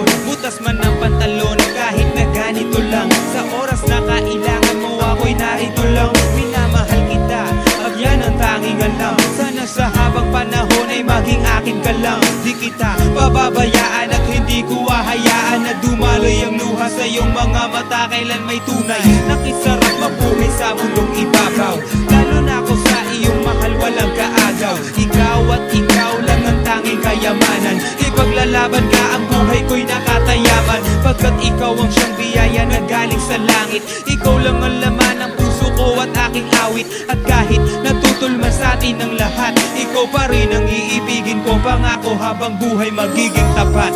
ngayon. Butas man ang pantalon kahit na ganito lang. Sa oras na kailangan mo ako'y narito lang. Minamahal kita at yan ang tanging alam. Sana sa habang panahon ay maging akin ka lang. Di kita pababayaan at hindi ko hahayaan na dumaloy ang luha sa iyong mga mata. Kailan may tunay, nakisarap mabuhay sa mundong ibabaw. Lalo na ako sa iyong mahal, walang kaagaw. Ikaw at ikaw lang ang tanging kayamanan. Ipaglalaban ka, ang buhay ko'y nakatayaman. Pagkat ikaw ang siyang biyaya na galing sa langit. Ikaw lang ang laman ng puso ko at aking awit. At kahit natutol man sa atin ang lahat, ikaw pa rin ang iibigin ko. Pangako habang buhay magiging tapat.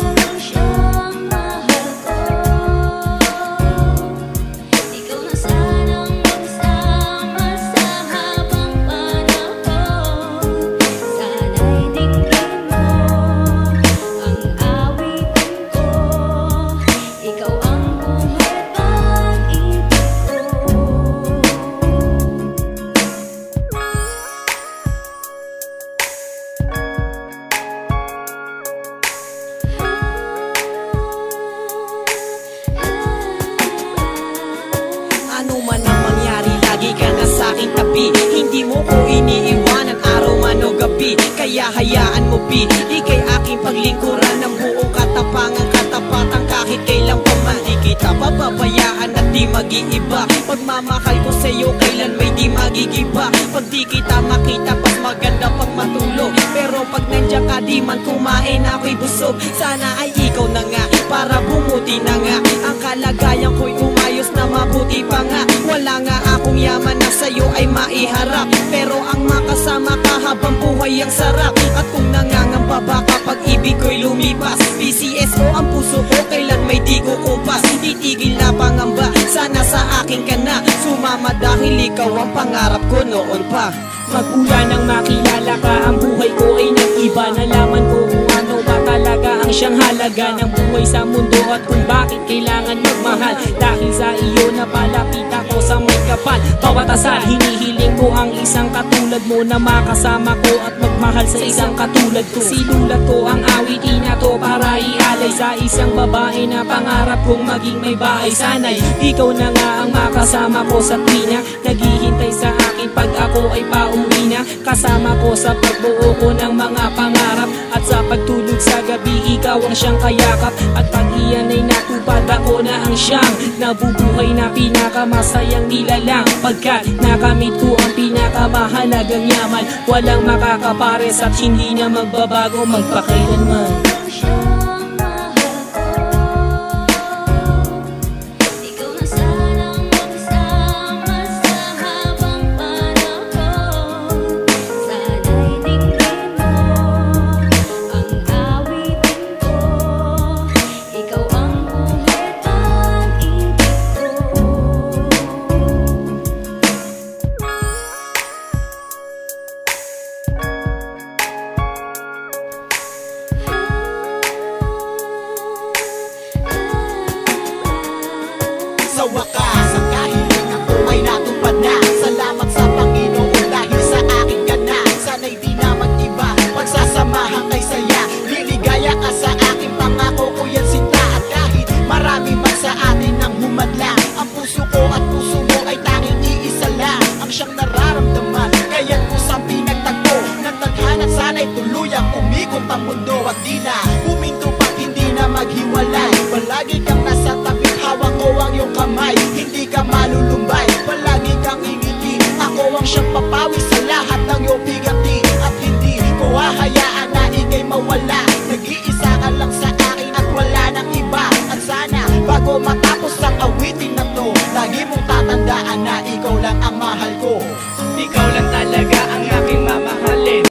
Ano man ang mangyari, lagi ka na sa'king tabi. Hindi mo ko iniiwanan araw man o gabi. Kaya hayaan mo pi, ika'y aking paglingkuran ng buong katapangan, katapatan kahit kailan pa man. Di kita papabayaan at di mag-iiba. Pagmamahal ko sa'yo kailan may di magigiba. Pag di kita makita pas maganda pag matulog. Pero pag nandiyan ka di man kumain ako'y busog. Sana ay ikaw na nga para bumuti na nga. Ang kalagayan ko'y umayos na mabuti pa nga. Wala nga akong yaman na sa'yo ay maiharap. Pero ang makasama ka habang buhay ang sarap. At kung nangangamba ba kapag ibig ko'y lumipas, PCSO ang puso ko kailan may di kukupas. Hindi tigil na pangamba, sana sa akin ka na sumama dahil ikaw ang pangarap ko noon pa. Magmula nang makilala ka, ang buhay ko ay nag-iba. Nalaman ko kung ano ba talaga ang siyang halaga ng buhay sa mundo at kung bakit kailangan magmahal. Dahil sa iyo napalapit ako sa may kapal. Bawat asal hinihiling ko ang isang katulad mo na makasama ko at magmahal sa isang katulad ko. Sinulat ko ang awitin na to para ialay sa isang babae na pangarap kong maging may bahay. Sana'y ikaw na nga ang makasama ko sa tuwina, naghihintay sa akin pag ako ay pauwi na. Kasama ko sa pagbuo ko ng mga pangarap at sa pagtulog sa gabi ikaw ang siyang kayakap. At pag iyan ay natupad ako na ang siyang nabubuhay na pinakamasayang nilalang. Pagkat nakamit ko ang pinakamahalagang yaman, walang makakapares at hindi na magbabago magpakailanman. Sa wakas, ang kahilingan ko ay natupad na. Salamat sa Panginoon dahil sa akin ka na. Sana'y di na mag-iba, pagsasamahan kay saya. Liligaya ka sa akin, pangako ko yan sinta. At kahit marami man sa atin ang humadlang, ang puso ko at puso mo ay tanging iisa lang ang siyang nararamdaman. Kaya't kusang pinagtagpo ng tadhana, sana'y tuluyang umikot ang mundo. At di na huminto pag hindi na maghiwalay. Palagi kang nasa tabi, hawak ko ang iyong kamay. Hindi ka malulumbay, palagi kang ingiti. Ako ang siyang papawi sa lahat ng iyong bigay.